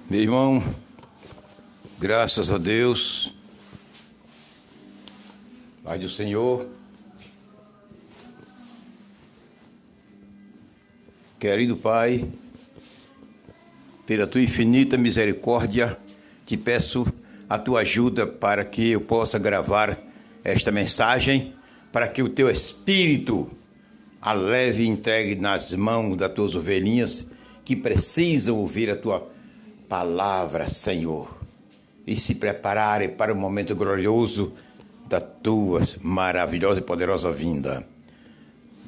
Meu irmão, graças a Deus, Pai do Senhor, querido Pai, pela Tua infinita misericórdia, te peço a Tua ajuda para que eu possa gravar esta mensagem, para que o Teu Espírito a leve e entregue nas mãos das Tuas ovelhinhas que precisam ouvir a Tua palavra, Senhor, e se prepararem para o momento glorioso da Tua maravilhosa e poderosa vinda.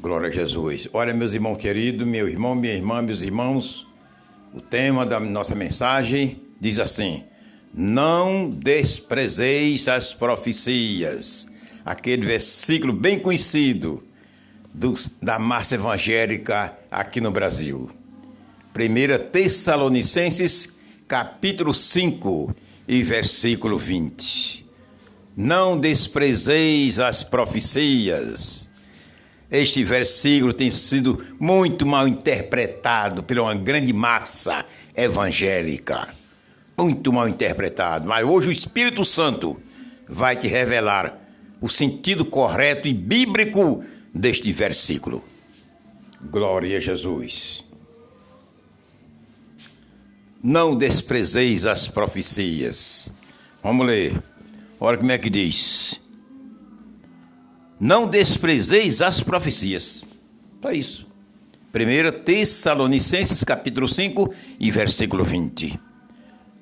Glória a Jesus. Olha, meus irmãos queridos, meu irmão, minha irmã, meus irmãos, o tema da nossa mensagem diz assim: não desprezeis as profecias. Aquele versículo bem conhecido da massa evangélica aqui no Brasil. 1 Tessalonicenses, capítulo 5 e versículo 20. Não desprezeis as profecias. Este versículo tem sido muito mal interpretado por uma grande massa evangélica. Muito mal interpretado. Mas hoje o Espírito Santo vai te revelar o sentido correto e bíblico deste versículo. Glória a Jesus. Não desprezeis as profecias. Vamos ler. Olha como é que diz. Não desprezeis as profecias. Só isso. 1 Tessalonicenses, capítulo 5 e versículo 20.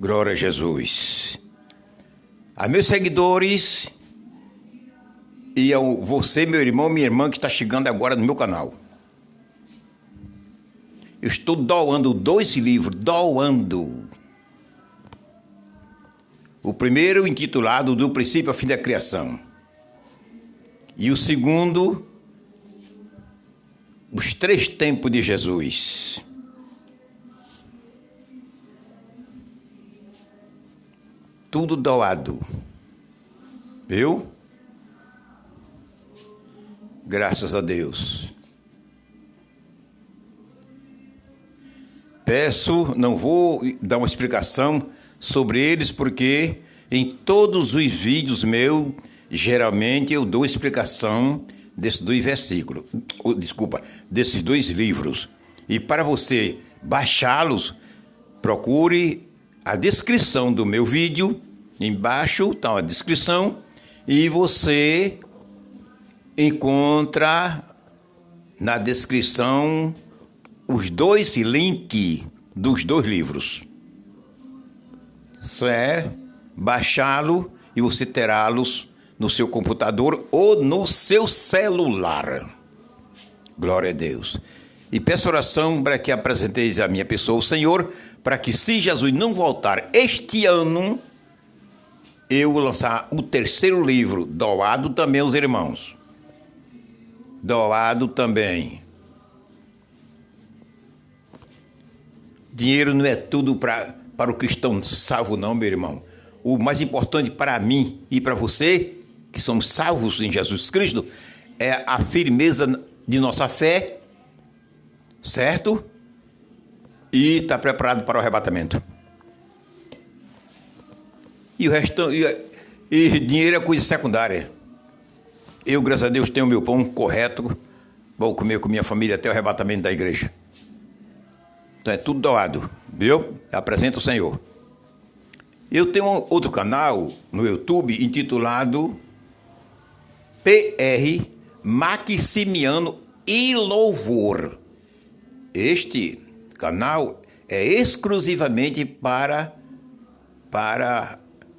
Glória a Jesus. A meus seguidores e a você, meu irmão, minha irmã, que está chegando agora no meu canal. Eu estou doando 2 livros, O primeiro intitulado Do Princípio ao Fim da Criação. E o segundo, Os 3 Tempos de Jesus. Tudo doado. Viu? Graças a Deus. Peço, não vou dar uma explicação sobre eles, porque em todos os vídeos meus, geralmente eu dou explicação desses 2 versículos. Desses 2 livros. E para você baixá-los, procure a descrição do meu vídeo. Embaixo está a descrição e você encontra na descrição os 2 links dos 2 livros. Isso é baixá-lo e você terá-los no seu computador ou no seu celular. Glória a Deus. E peço oração para que apresenteis a minha pessoa, o Senhor, para que, se Jesus não voltar este ano, eu vou lançar o 3º livro, doado também aos irmãos. Doado também. Dinheiro não é tudo para o cristão salvo, não, meu irmão. O mais importante para mim e para você, que somos salvos em Jesus Cristo, é a firmeza de nossa fé, certo? E estar preparado para o arrebatamento. E o resto, e dinheiro é coisa secundária. Eu, graças a Deus, tenho o meu pão correto. Vou comer com minha família até o arrebatamento da igreja. Então é tudo doado, viu? Apresenta o Senhor. Eu tenho outro canal no YouTube intitulado PR Maximiano e Louvor. Este canal é exclusivamente para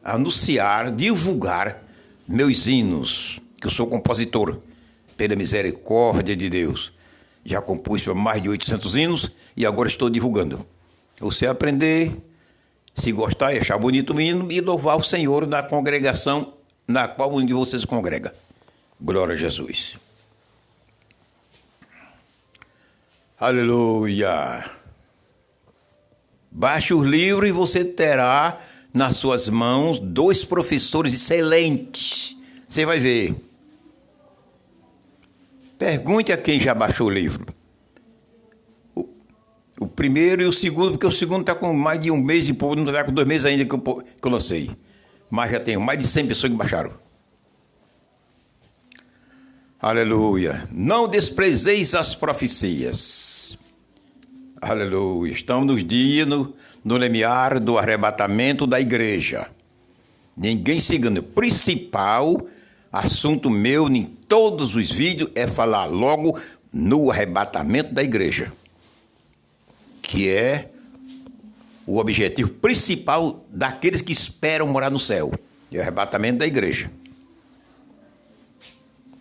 anunciar, divulgar meus hinos, que eu sou compositor, pela misericórdia de Deus. Já compus para mais de 800 hinos e agora estou divulgando. Você aprender, se gostar e achar bonito o hino, e louvar o Senhor na congregação na qual onde você se congrega. Glória a Jesus. Aleluia. Baixe o livro e você terá nas suas mãos 2 professores excelentes. Você vai ver. Pergunte a quem já baixou o livro. O primeiro e o segundo, porque o segundo está com mais de um mês e pouco, não está com 2 meses ainda que eu lancei. Mas já tenho mais de 100 pessoas que baixaram. Aleluia. Não desprezeis as profecias. Aleluia. Estamos nos dias, no limiar do arrebatamento da igreja. Ninguém se engana. O principal assunto meu em todos os vídeos é falar logo no arrebatamento da igreja, que é o objetivo principal daqueles que esperam morar no céu. É o arrebatamento da igreja.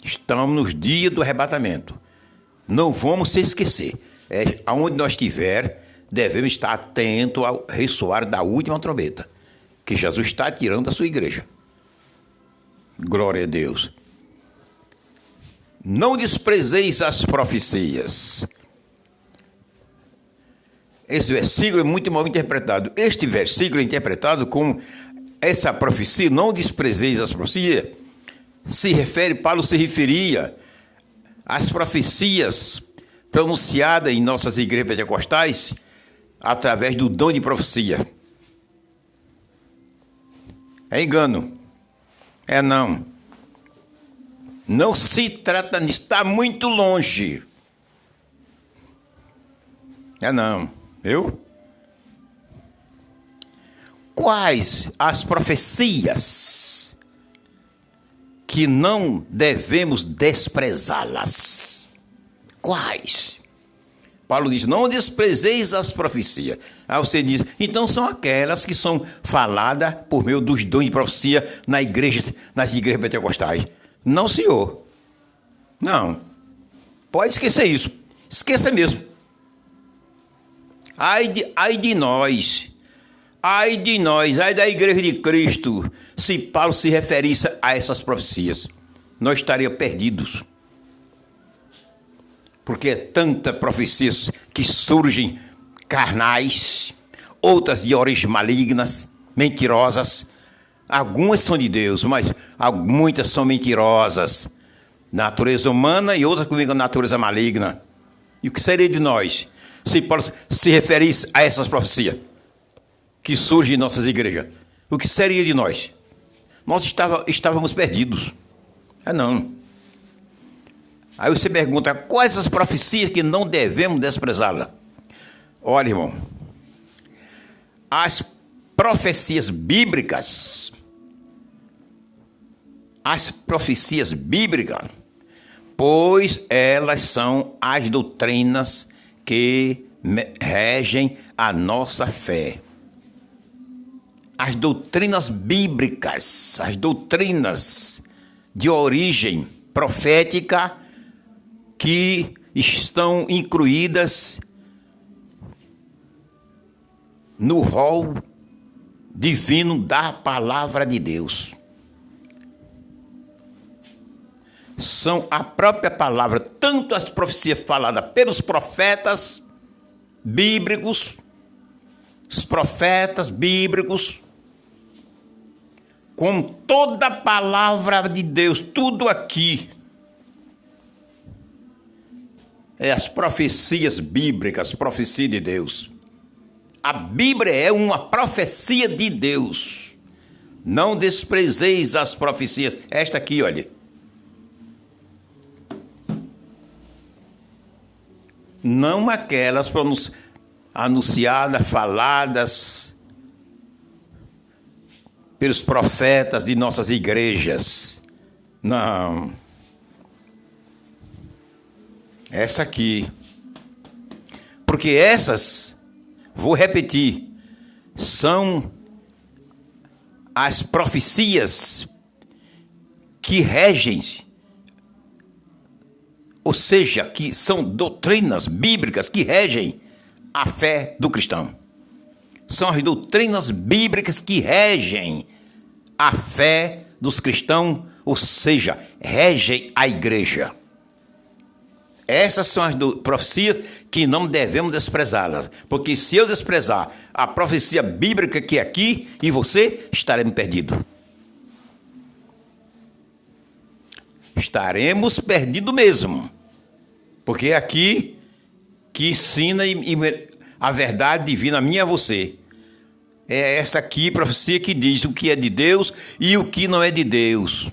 Estamos nos dias do arrebatamento. Não vamos se esquecer. Aonde nós estiver, devemos estar atentos ao ressoar da última trombeta, que Jesus está tirando da sua igreja. Glória a Deus. Não desprezeis as profecias. Esse versículo é muito mal interpretado. Este versículo é interpretado como essa profecia, não desprezeis as profecias, Paulo se referia às profecias pronunciadas em nossas igrejas pentecostais através do dom de profecia. É engano. É não. Não se trata disso, está muito longe. É não. Viu? Quais as profecias que não devemos desprezá-las? Quais? Paulo diz, não desprezeis as profecias. Aí você diz, então são aquelas que são faladas por meio dos dons de profecia nas igrejas pentecostais. Não, senhor. Não. Pode esquecer isso. Esqueça mesmo. Ai de nós, ai da igreja de Cristo, se Paulo se referisse a essas profecias, nós estaríamos perdidos. Porque é tanta profecias que surgem carnais, outras de origem malignas, mentirosas. Algumas são de Deus, mas muitas são mentirosas. Natureza humana e outras com natureza maligna. E o que seria de nós se Paulo se referisse a essas profecias que surgem em nossas igrejas? O que seria de nós? Nós estávamos perdidos. Não. Aí você pergunta, quais as profecias que não devemos desprezá-las? Olha, irmão, as profecias bíblicas, pois elas são as doutrinas que regem a nossa fé. As doutrinas bíblicas, as doutrinas de origem profética que estão incluídas no rol divino da palavra de Deus. São a própria palavra, tanto as profecias faladas pelos profetas bíblicos, com toda a palavra de Deus, tudo aqui é as profecias bíblicas, profecia de Deus. A Bíblia é uma profecia de Deus. Não desprezeis as profecias. Esta aqui, olha. Não aquelas anunciadas, faladas pelos profetas de nossas igrejas. Não. Essa aqui. Porque essas, vou repetir, são as profecias que regem, ou seja, que são doutrinas bíblicas que regem a fé do cristão. São as doutrinas bíblicas que regem a fé dos cristãos, ou seja, regem a igreja. Essas são as profecias que não devemos desprezá-las, porque se eu desprezar a profecia bíblica que é aqui e você, estaremos perdidos. Estaremos perdidos mesmo, porque é aqui que ensina a verdade divina, a minha e a você. É essa aqui, profecia, que diz o que é de Deus e o que não é de Deus.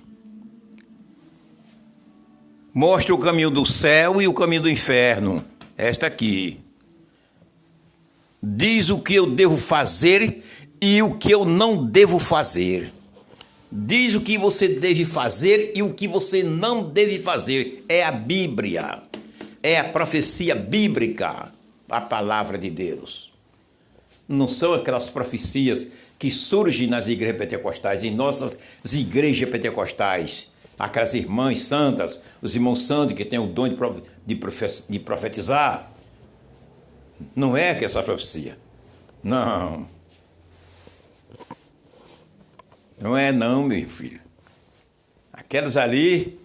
Mostra o caminho do céu e o caminho do inferno. Esta aqui. Diz o que eu devo fazer e o que eu não devo fazer. Diz o que você deve fazer e o que você não deve fazer. É a Bíblia. É a profecia bíblica, a palavra de Deus. Não são aquelas profecias que surgem nas igrejas pentecostais, em nossas igrejas pentecostais. Aquelas irmãs santas, os irmãos santos que têm o dom de profetizar. Não é que essa profecia. Não. Não é não, meu filho. Aquelas ali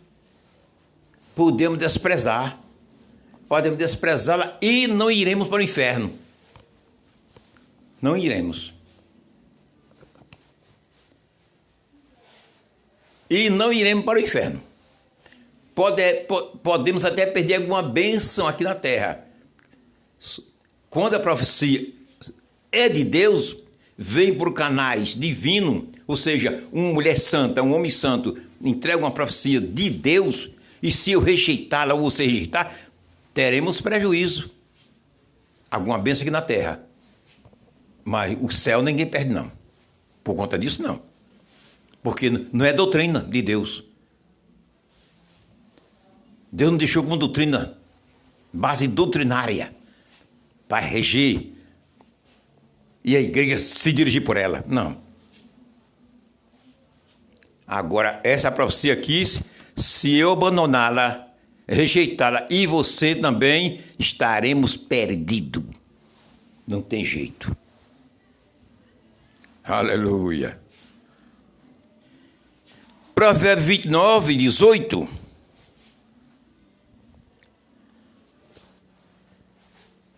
podemos desprezar. Podemos desprezá-la e não iremos para o inferno. Não iremos. E não iremos para o inferno. Podemos até perder alguma bênção aqui na terra. Quando a profecia é de Deus, vem por canais divinos, ou seja, uma mulher santa, um homem santo, entrega uma profecia de Deus, e se eu rejeitá-la ou você rejeitar, teremos prejuízo. Alguma bênção aqui na terra. Mas o céu ninguém perde, não. Por conta disso, não. Porque não é doutrina de Deus. Deus não deixou como doutrina, base doutrinária, para reger e a igreja se dirigir por ela. Não. Agora, essa profecia aqui, se eu abandoná-la, rejeitá-la, e você também, estaremos perdidos. Não tem jeito. Aleluia. Provérbios 29, 18.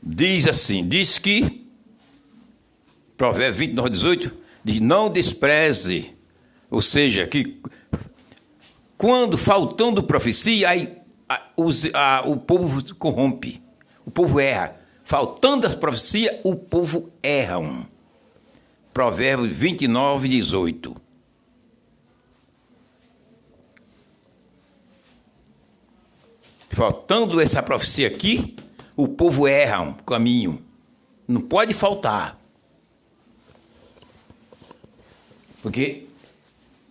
Diz assim, diz que, Provérbios 29, 18, diz, não despreze, ou seja, que quando faltando profecia, aí o povo corrompe, o povo erra. Faltando a profecia, o povo erra. Provérbios 29, 18. Faltando essa profecia aqui, o povo erra um caminho. Não pode faltar. Porque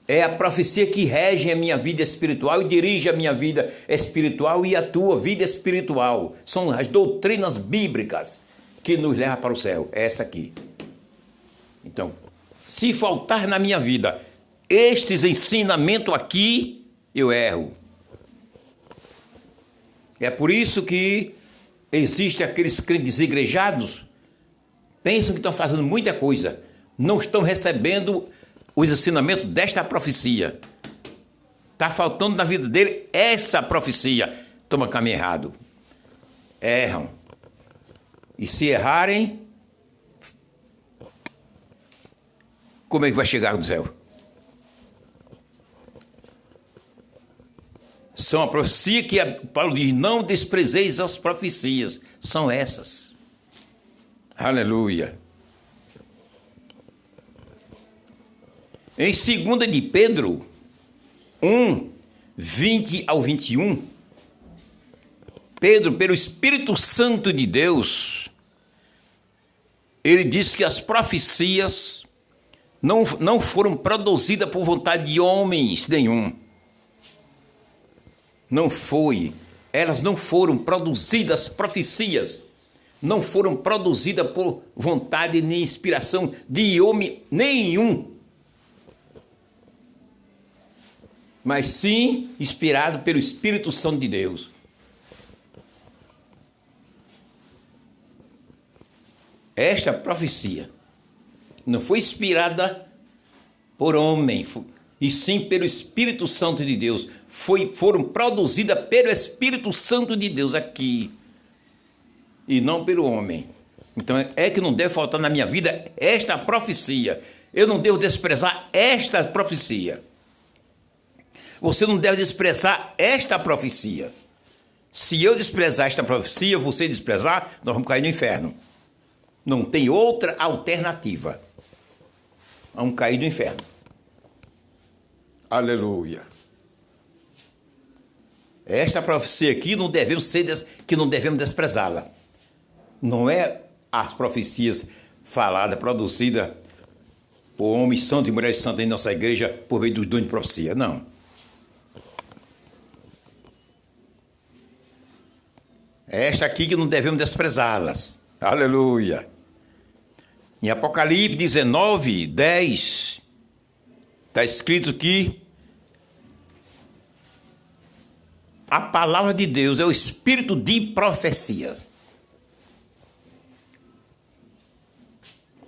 é a profecia que rege a minha vida espiritual e dirige a minha vida espiritual e a tua vida espiritual. São as doutrinas bíblicas que nos levam para o céu. É essa aqui. Então, se faltar na minha vida estes ensinamentos aqui, eu erro. É por isso que existem aqueles crentes desigrejados, pensam que estão fazendo muita coisa, não estão recebendo os ensinamentos desta profecia. Está faltando na vida dele essa profecia. Toma caminho errado. Erram. E se errarem, como é que vai chegar no céu? São a profecia que Paulo diz, não desprezeis as profecias. São essas. Aleluia. Em 2 de Pedro 1, 20 ao 21, Pedro, pelo Espírito Santo de Deus, ele diz que as profecias não foram produzidas por vontade de homens nenhum. Não foi. Elas não foram produzidas, profecias, não foram produzidas por vontade nem inspiração de homem nenhum. Mas sim inspirado pelo Espírito Santo de Deus. Esta profecia não foi inspirada por homem, e sim pelo Espírito Santo de Deus. Foram produzidas pelo Espírito Santo de Deus aqui, e não pelo homem. Então é que não deve faltar na minha vida esta profecia. Eu não devo desprezar esta profecia. Você não deve desprezar esta profecia. Se eu desprezar esta profecia, você desprezar, nós vamos cair no inferno. Não tem outra alternativa. Vamos cair do inferno. Aleluia. Esta profecia aqui não devemos desprezá-la. Não é as profecias faladas, produzidas por homens santos e mulheres santas em nossa igreja por meio dos dons de profecia. Não. É esta aqui que não devemos desprezá-las. Aleluia. Em Apocalipse 19, 10, está escrito que a palavra de Deus é o espírito de profecia.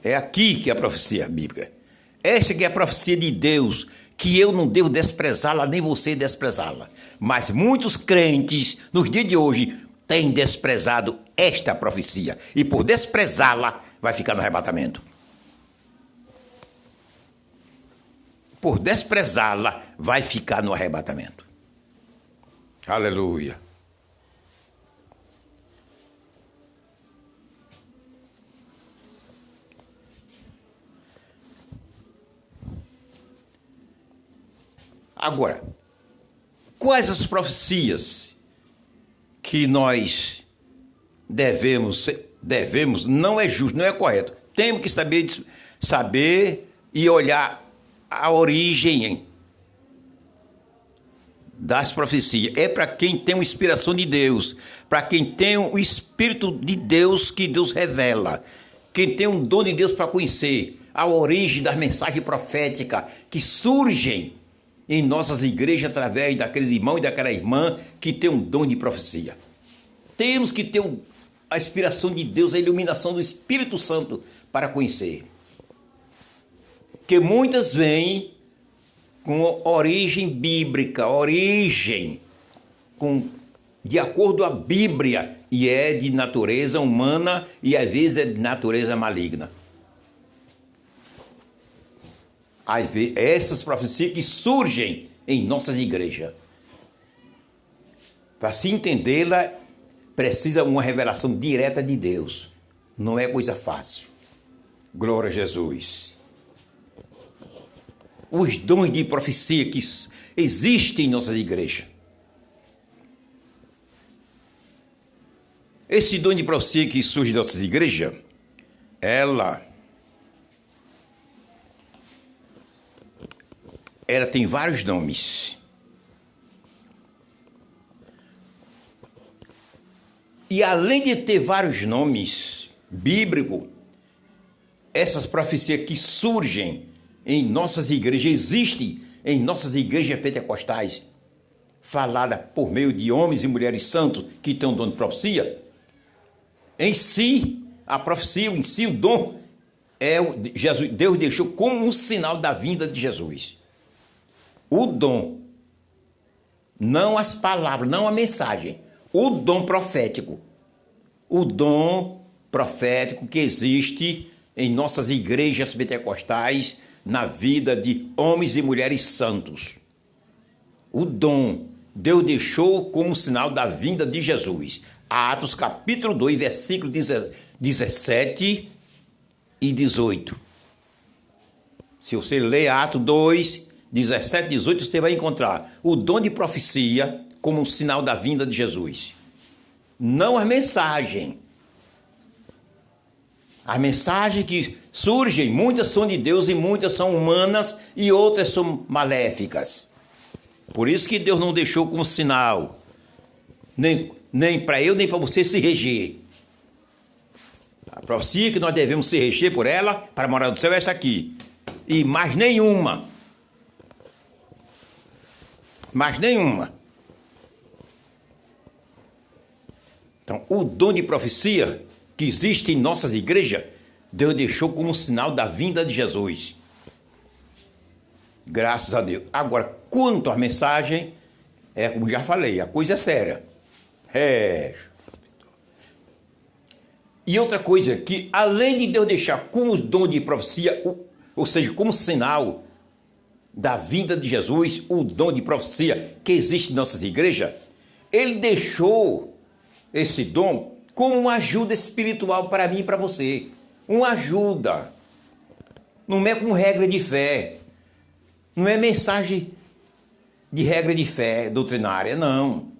É aqui que é a profecia bíblica. Esta que é a profecia de Deus, que eu não devo desprezá-la, nem você desprezá-la. Mas muitos crentes, nos dias de hoje, têm desprezado esta profecia. E por desprezá-la, vai ficar no arrebatamento. Por desprezá-la, vai ficar no arrebatamento. Aleluia. Agora, quais as profecias que nós devemos, não é justo, não é correto. Temos que saber e olhar a origem das profecias. É para quem tem uma inspiração de Deus, para quem tem o Espírito de Deus que Deus revela, quem tem um dom de Deus para conhecer a origem das mensagens proféticas que surgem em nossas igrejas através daqueles irmãos e daquela irmã que tem um dom de profecia. Temos que ter a inspiração de Deus, a iluminação do Espírito Santo para conhecer. Que muitas vêm com origem bíblica, de acordo com a Bíblia, e é de natureza humana e às vezes é de natureza maligna. Às vezes, essas profecias que surgem em nossas igrejas. Para se entendê-la, precisa uma revelação direta de Deus. Não é coisa fácil. Glória a Jesus. Os dons de profecia que existem em nossas igrejas. Esse dom de profecia que surge em nossas igrejas, ela tem vários nomes. E além de ter vários nomes bíblicos, essas profecias que surgem em nossas igrejas, existem em nossas igrejas pentecostais, falada por meio de homens e mulheres santos que têm um dom de profecia. Em si, a profecia, em si, o dom, Deus deixou como um sinal da vinda de Jesus. O dom, não as palavras, não a mensagem, o dom profético. O dom profético que existe em nossas igrejas pentecostais, na vida de homens e mulheres santos. O dom, Deus deixou como sinal da vinda de Jesus. Atos capítulo 2, versículos 17 e 18. Se você ler Atos 2, 17 e 18, você vai encontrar o dom de profecia como um sinal da vinda de Jesus. Não a mensagem. As mensagens que surgem, muitas são de Deus e muitas são humanas e outras são maléficas. Por isso que Deus não deixou como sinal, nem para eu, nem para você se reger. A profecia que nós devemos se reger por ela, para morar no céu, é essa aqui. E mais nenhuma. Mais nenhuma. Então, o dom de profecia que existe em nossas igrejas, Deus deixou como sinal da vinda de Jesus. Graças a Deus. Agora, quanto à mensagem, como já falei, a coisa é séria. E outra coisa, que além de Deus deixar como dom de profecia, ou seja, como sinal da vinda de Jesus, o dom de profecia que existe em nossas igrejas, Ele deixou esse dom como uma ajuda espiritual para mim e para você. uma ajuda. Não é com regra de fé. Não é mensagem de regra de fé doutrinária, não.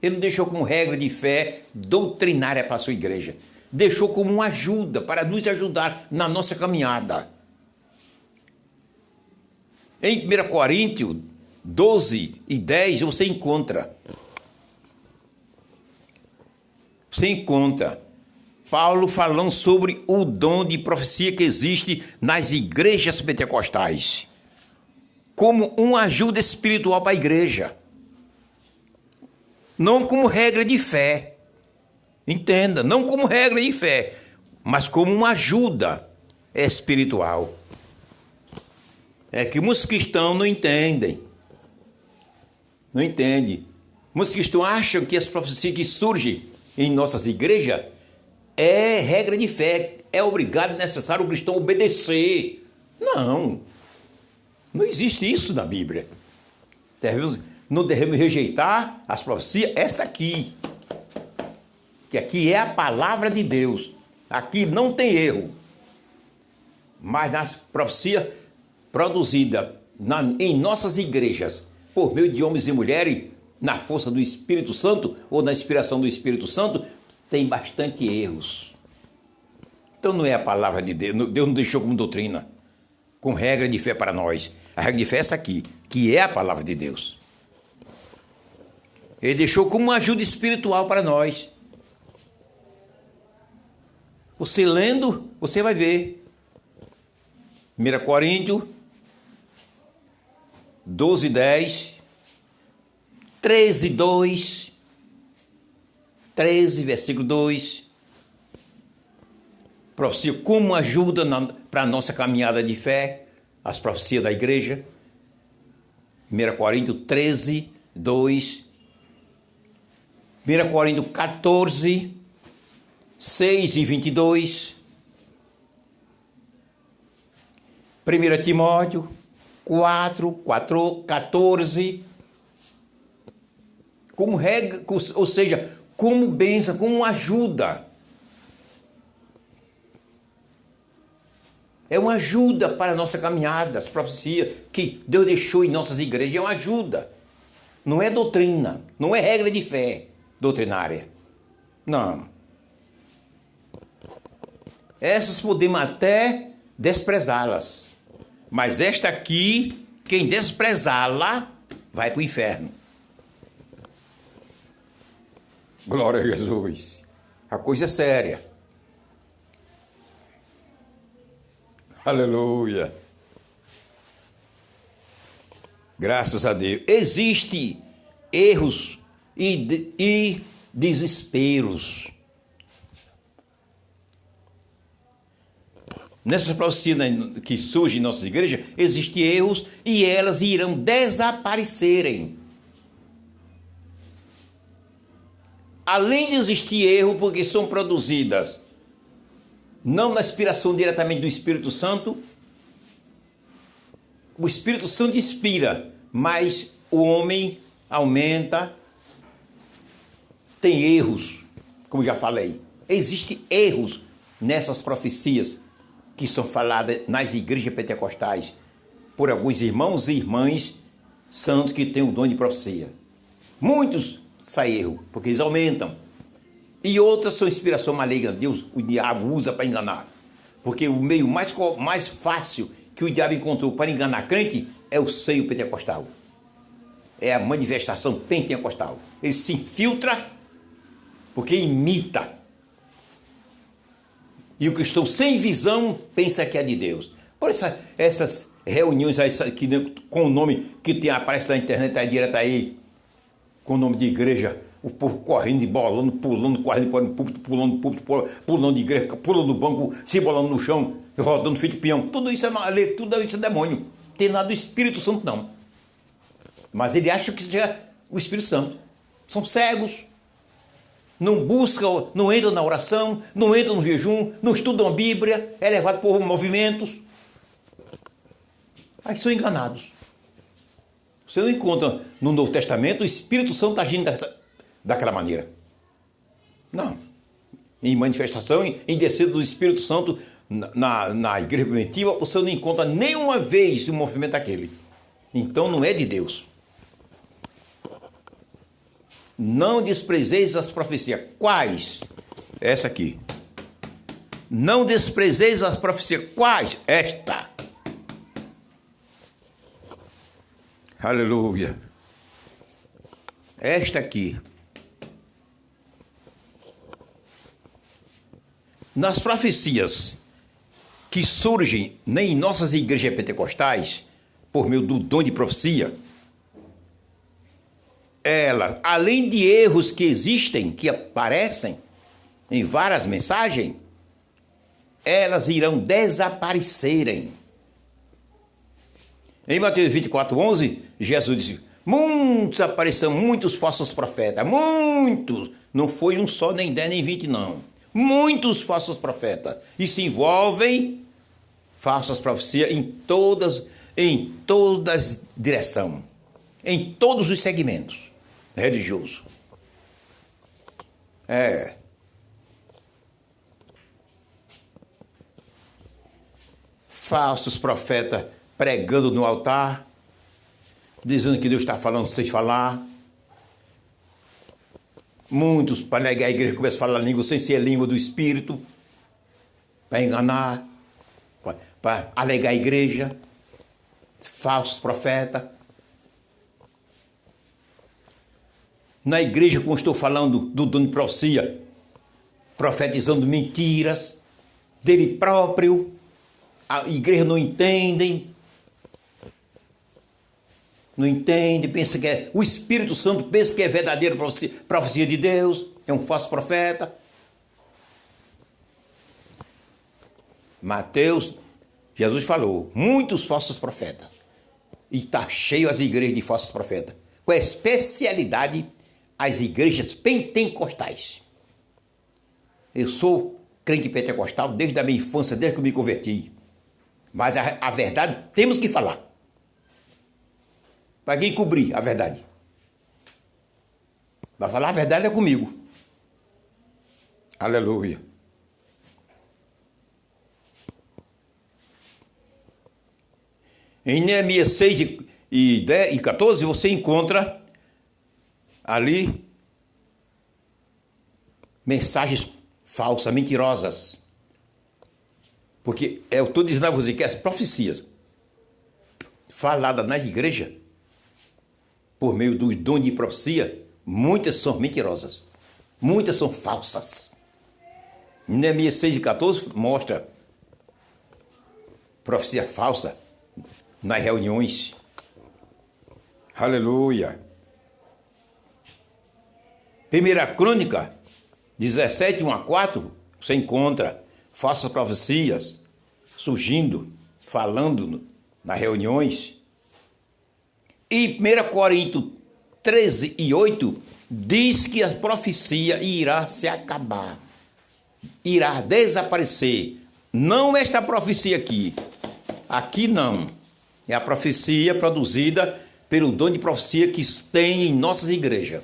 Ele não deixou como regra de fé doutrinária para a sua igreja. Deixou como uma ajuda, para nos ajudar na nossa caminhada. Em 1 Coríntios 12 e 10 você encontra Paulo falando sobre o dom de profecia que existe nas igrejas pentecostais, como uma ajuda espiritual para a igreja, não como regra de fé. Entenda, não como regra de fé, mas como uma ajuda espiritual. É que muitos cristãos não entendem. Não entendem. Muitos cristãos acham que as profecias que surgem em nossas igrejas é regra de fé. É obrigado e necessário o cristão obedecer. Não. Não existe isso na Bíblia. Não devemos rejeitar as profecias. Essa aqui. Que aqui é a palavra de Deus. Aqui não tem erro. Mas nas profecias produzidas em nossas igrejas, por meio de homens e mulheres, na força do Espírito Santo, ou na inspiração do Espírito Santo, tem bastante erros. Então não é a palavra de Deus. Deus não deixou como doutrina, com regra de fé para nós. A regra de fé é essa aqui, que é a palavra de Deus. Ele deixou como uma ajuda espiritual para nós. Você lendo, você vai ver. 1 Coríntios 12, 10, 13, 2, 13, versículo 2. Profecia como ajuda para a nossa caminhada de fé, as profecias da igreja. 1 Coríntios 13, 2. 1 Coríntios 14, 6 e 22. 1 Timóteo 4, 14. Como regra, ou seja, como bênção, como ajuda. É uma ajuda para a nossa caminhada, as profecias que Deus deixou em nossas igrejas. É uma ajuda. Não é doutrina, não é regra de fé doutrinária. Não. Essas podemos até desprezá-las. Mas esta aqui, quem desprezá-la, vai para o inferno. Glória a Jesus. A coisa é séria. Aleluia. Graças a Deus. Existem erros e desesperos. Nessas profecias que surgem em nossas igrejas, existem erros e elas irão desaparecerem. Além de existir erro, porque são produzidas não na inspiração diretamente do Espírito Santo, o Espírito Santo inspira, mas o homem aumenta, tem erros, como já falei. Existem erros nessas profecias que são faladas nas igrejas pentecostais por alguns irmãos e irmãs santos que têm o dom de profecia. Muitos saem erro, porque eles aumentam. E outras são inspiração maligna. Deus, o diabo usa para enganar. Porque o meio mais fácil que o diabo encontrou para enganar crente é o seio pentecostal. É a manifestação pentecostal. Ele se infiltra porque imita. E o cristão sem visão pensa que é de Deus. Por isso, essas reuniões aí, com o nome que aparece na internet aí, direto aí, com o nome de igreja, o povo correndo, bolando, pulando, correndo, pulando de igreja, pulando do banco, se bolando no chão, rodando feito peão. Tudo isso é demônio. Não tem nada do Espírito Santo, não. Mas ele acha que seja o Espírito Santo. São cegos. Não buscam, não entram na oração, não entram no jejum, não estudam a Bíblia, é levado por movimentos. Aí são enganados. Você não encontra no Novo Testamento o Espírito Santo agindo daquela maneira. Não. em manifestação, em descida do Espírito Santo na igreja primitiva, você não encontra nenhuma vez o movimento aquele. Então não é de Deus. Não desprezeis as profecias. Quais? Essa aqui. Não desprezeis as profecias. Quais? Esta. Aleluia. Esta aqui. Nas profecias que surgem em nossas igrejas pentecostais, por meio do dom de profecia, elas, além de erros que existem, que aparecem em várias mensagens, elas irão desaparecerem. Em Mateus 24:11, Jesus disse: apareceram muitos falsos profetas, muitos, não foi um só, nem 10, nem 20, não. Muitos falsos profetas, e se envolvem falsas profecias em todas direções, em todos os segmentos religiosos. Falsos profetas pregando no altar, dizendo que Deus está falando sem falar. Muitos, para negar a igreja, começam a falar a língua sem ser a língua do Espírito, para enganar, para alegar a igreja. Falsos profetas. Na igreja, como estou falando do dom de profecia, profetizando mentiras dele próprio, a igreja não entende, pensa que é o Espírito Santo, pensa que é verdadeira profecia de Deus, é um falso profeta. Mateus, Jesus falou, muitos falsos profetas, e está cheio as igrejas de falsos profetas, com especialidade as igrejas pentecostais. Eu sou crente pentecostal desde a minha infância, desde que eu me converti, mas a verdade temos que falar. Para quem cobrir a verdade? Vai falar a verdade é comigo. Aleluia. Em Neemias 6 e 14, você encontra ali mensagens falsas, mentirosas. Porque eu estou dizendo a você que as profecias faladas nas igrejas, por meio do dom de profecia, muitas são mentirosas, muitas são falsas. Neemias 6 e 14 mostra profecia falsa nas reuniões. Aleluia. 1 Crônica 17, 1 a 4, você encontra falsas profecias surgindo, falando nas reuniões. E 1 Coríntios 13 e 8 diz que a profecia irá se acabar, irá desaparecer. Não esta profecia aqui não, é a profecia produzida pelo dom de profecia que tem em nossas igrejas.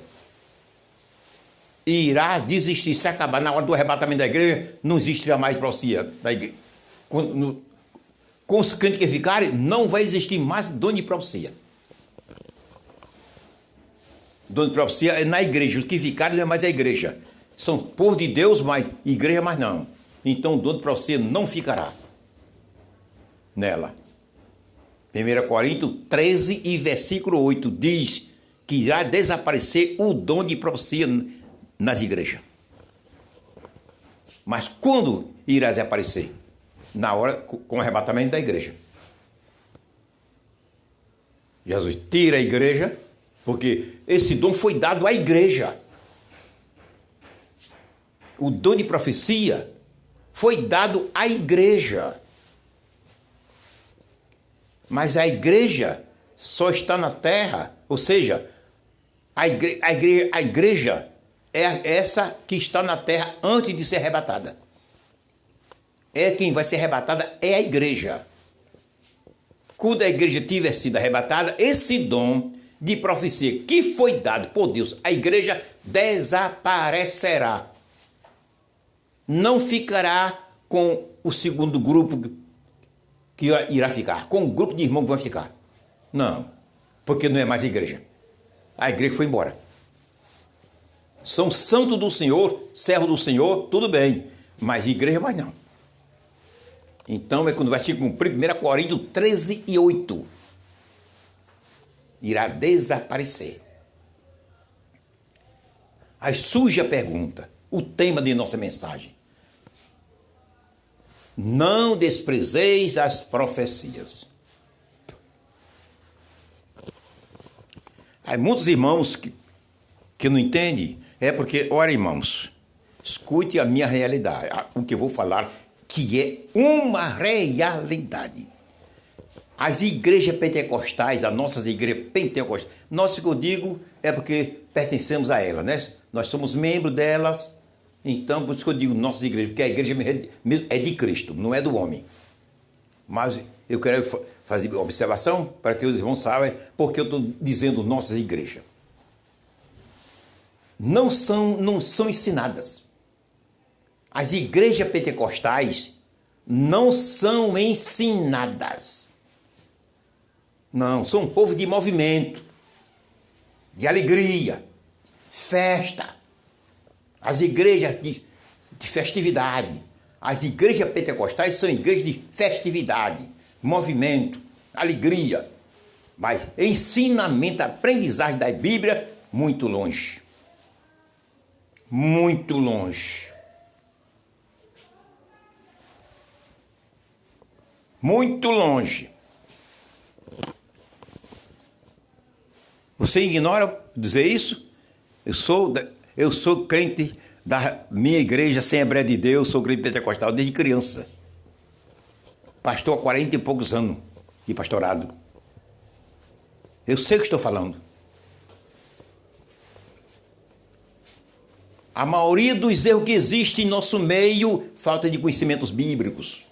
Irá desistir, se acabar. Na hora do arrebatamento da igreja, não existirá mais profecia da igreja. Com os crentes que ficarem, não vai existir mais dom de profecia. Dom de profecia é na igreja. Os que ficarem não é mais a igreja. São povo de Deus, mas igreja mais não. Então o dom de profecia não ficará nela. 1 Coríntios 13 e versículo 8 diz que irá desaparecer o dom de profecia nas igrejas. Mas quando irá desaparecer? Na hora, com o arrebatamento da igreja. Jesus tira a igreja, porque esse dom foi dado à igreja. O dom de profecia foi dado à igreja. Mas a igreja só está na terra, ou seja, a igreja é essa que está na terra antes de ser arrebatada. Quem vai ser arrebatada é a igreja. Quando a igreja tiver sido arrebatada, esse dom de profecia que foi dado por Deus à igreja desaparecerá. não ficará com o segundo grupo que irá ficar, com o grupo de irmãos que vai ficar. Não, porque não é mais igreja. A igreja foi embora. São santos do Senhor, servo do Senhor, tudo bem, mas igreja mais não. Então é quando vai se cumprir 1 Coríntios 13:8. Irá desaparecer. Aí surge a pergunta, o tema de nossa mensagem. Não desprezeis as profecias. Há muitos irmãos que não entendem, é porque, ora irmãos, escute a minha realidade, o que eu vou falar, que é uma realidade. As igrejas pentecostais, as nossas igrejas pentecostais, nós que eu digo é porque pertencemos a elas, né? Nós somos membros delas, então por isso que eu digo nossas igrejas, porque a igreja é de Cristo, não é do homem. Mas eu quero fazer observação para que os irmãos saibam porque eu estou dizendo nossas igrejas. Não são ensinadas. As igrejas pentecostais não são ensinadas. Não, são um povo de movimento, de alegria, festa. As igrejas de festividade. As igrejas pentecostais são igrejas de festividade, movimento, alegria. Mas ensinamento, aprendizagem da Bíblia, muito longe. Muito longe. Muito longe. Você ignora dizer isso? Eu sou crente da minha igreja, Assembleia de Deus, sou crente pentecostal desde criança. Pastor há 40 e poucos anos de pastorado. Eu sei o que estou falando. A maioria dos erros que existem em nosso meio, falta de conhecimentos bíblicos.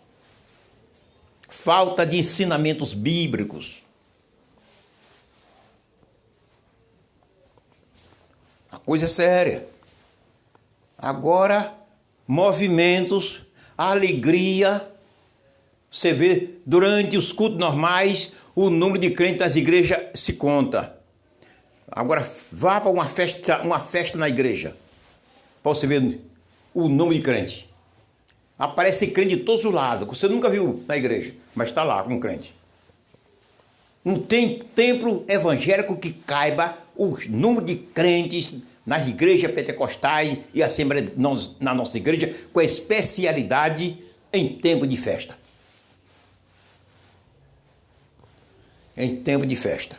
Falta de ensinamentos bíblicos. A coisa é séria. Agora, movimentos, alegria. Você vê, durante os cultos normais, o número de crentes nas igrejas se conta. Agora, vá para uma festa na igreja, para você ver o número de crentes. Aparece crente de todos os lados, que você nunca viu na igreja, mas está lá com crente. Não tem templo evangélico que caiba o número de crentes nas igrejas pentecostais e assembleia na nossa igreja, com a especialidade em tempo de festa. Em tempo de festa.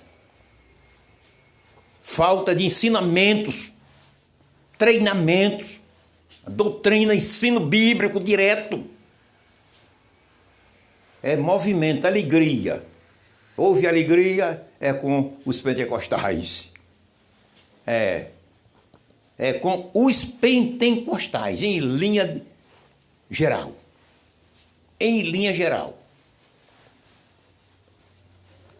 Falta de ensinamentos, treinamentos, doutrina, ensino bíblico direto. É movimento, alegria. Houve alegria, é com os pentecostais. É com os pentecostais, em linha geral. Em linha geral.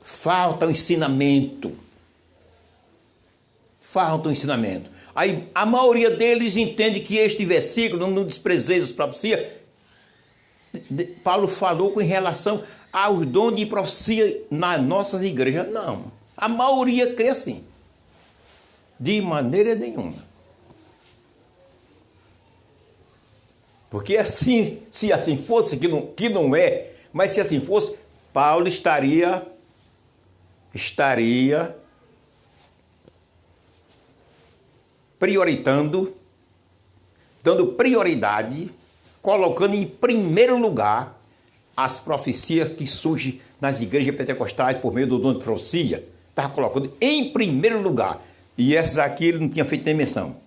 Falta o ensinamento. Falta o ensinamento. Aí a maioria deles entende que este versículo, não desprezeis as profecias, Paulo falou com relação aos dons de profecia nas nossas igrejas. Não. A maioria crê assim. De maneira nenhuma. Porque assim, se assim fosse, que não é, mas se assim fosse, Paulo estaria prioritando, dando prioridade, colocando em primeiro lugar as profecias que surgem nas igrejas pentecostais por meio do dom de profecia. Estava colocando em primeiro lugar. E essas aqui ele não tinha feito nem menção.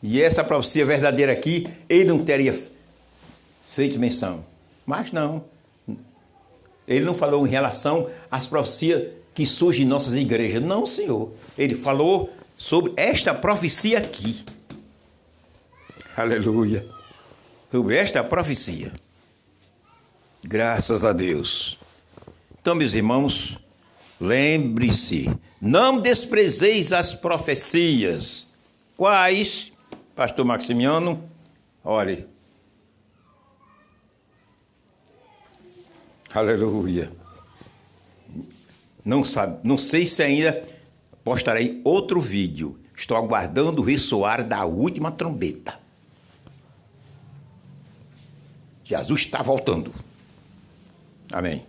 E essa profecia verdadeira aqui, ele não teria feito menção. Mas não. Ele não falou em relação às profecias que surgem em nossas igrejas. Não, senhor. Ele falou sobre esta profecia aqui. Aleluia. Sobre esta profecia. Graças a Deus. Então, meus irmãos, lembre-se, não desprezeis as profecias. Quais, pastor Maximiano? Olhe. Aleluia. Não sei se ainda postarei outro vídeo. Estou aguardando o ressoar da última trombeta. Jesus está voltando. Amém.